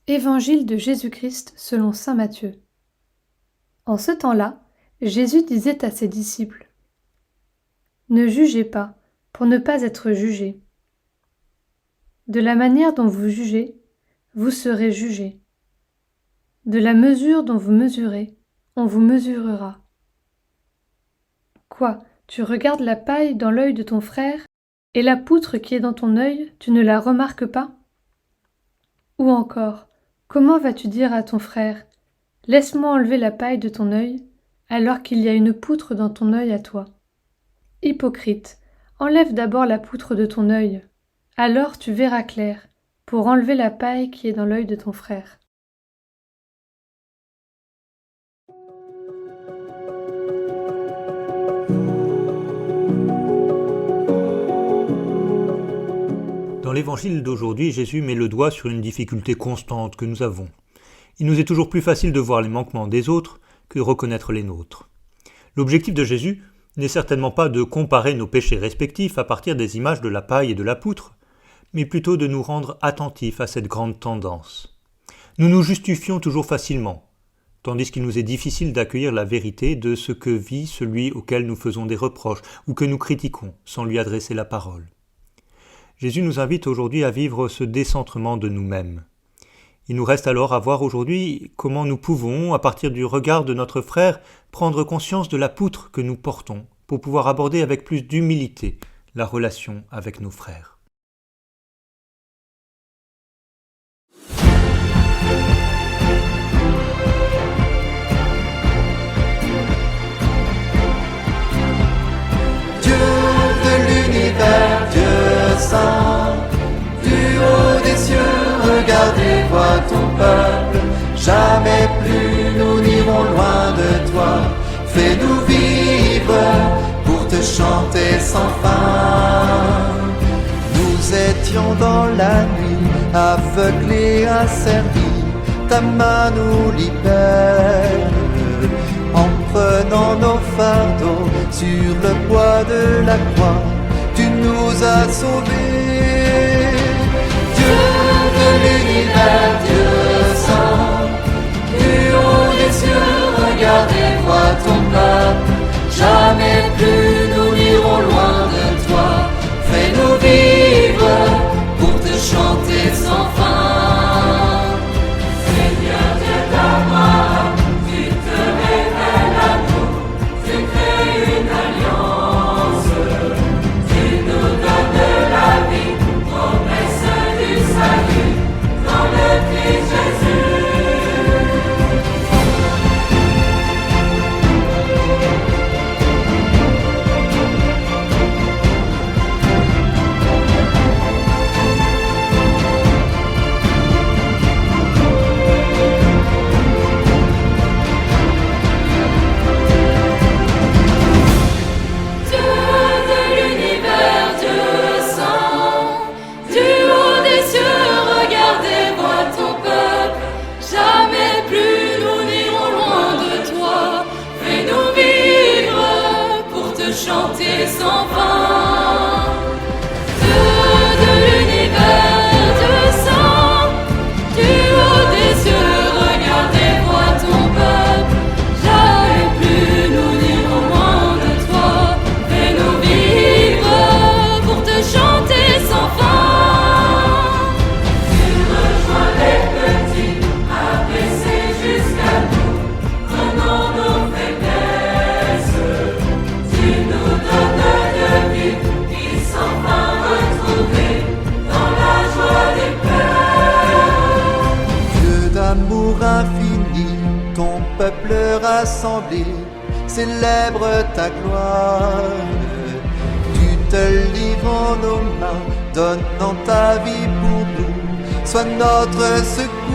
Évangile de Jésus-Christ selon saint Matthieu. En ce temps-là, Jésus disait à ses disciples : Ne jugez pas, pour ne pas être jugés. De la manière dont vous jugez, vous serez jugés. De la mesure dont vous mesurez, on vous mesurera. Quoi, tu regardes la paille dans l'œil de ton frère, et la poutre qui est dans ton œil, tu ne la remarques pas ? Ou encore, comment vas-tu dire à ton frère : Laisse-moi enlever la paille de ton œil, alors qu'il y a une poutre dans ton œil à toi ? Hypocrite, enlève d'abord la poutre de ton œil, alors tu verras clair, pour enlever la paille qui est dans l'œil de ton frère. Dans l'évangile d'aujourd'hui, Jésus met le doigt sur une difficulté constante que nous avons. Il nous est toujours plus facile de voir les manquements des autres que de reconnaître les nôtres. L'objectif de Jésus n'est certainement pas de comparer nos péchés respectifs à partir des images de la paille et de la poutre, mais plutôt de nous rendre attentifs à cette grande tendance. Nous nous justifions toujours facilement, tandis qu'il nous est difficile d'accueillir la vérité de ce que vit celui auquel nous faisons des reproches ou que nous critiquons sans lui adresser la parole. Jésus nous invite aujourd'hui à vivre ce décentrement de nous-mêmes. Il nous reste alors à voir aujourd'hui comment nous pouvons, à partir du regard de notre frère, prendre conscience de la poutre que nous portons pour pouvoir aborder avec plus d'humilité la relation avec nos frères. Dieu de l'univers, Dieu saint, du haut des cieux, regardez, vois ton peuple. Jamais plus nous n'irons loin de toi. Fais-nous vivre pour te chanter sans fin. Nous étions dans la nuit, aveuglés, asservis. Ta main nous libère. En prenant nos fardeaux sur le bois de la croix, tu nous as sauvés. Dieu de l'univers, Dieu saint, du haut des cieux, regarde et vois ton peuple. Jamais plus nous n'irons loin de toi. Fais-nous vivre pour te chanter sans fin. Seigneur Dieu d'Abraham, tu te révèles à nous, tu crées une alliance, tu nous donnes la vie, promesse du salut, dans le Christ Jésus. Chanter sans fin. Dieu de l'univers, Dieu saint, du haut des cieux, regarde et vois ton peuple. Jamais plus nous n'irons loin de toi. Fais-nous vivre pour te chanter sans fin. Tu rejoins les petits, abaissés jusqu'à nous, prenons nos faiblesses. Tu nous donnes de vie, qui sans fin retrouver dans la joie des pleurs. Dieu d'amour infini, ton peuple rassemblé célèbre ta gloire. Tu te livres en nos mains, donnant ta vie pour nous. Sois notre secours.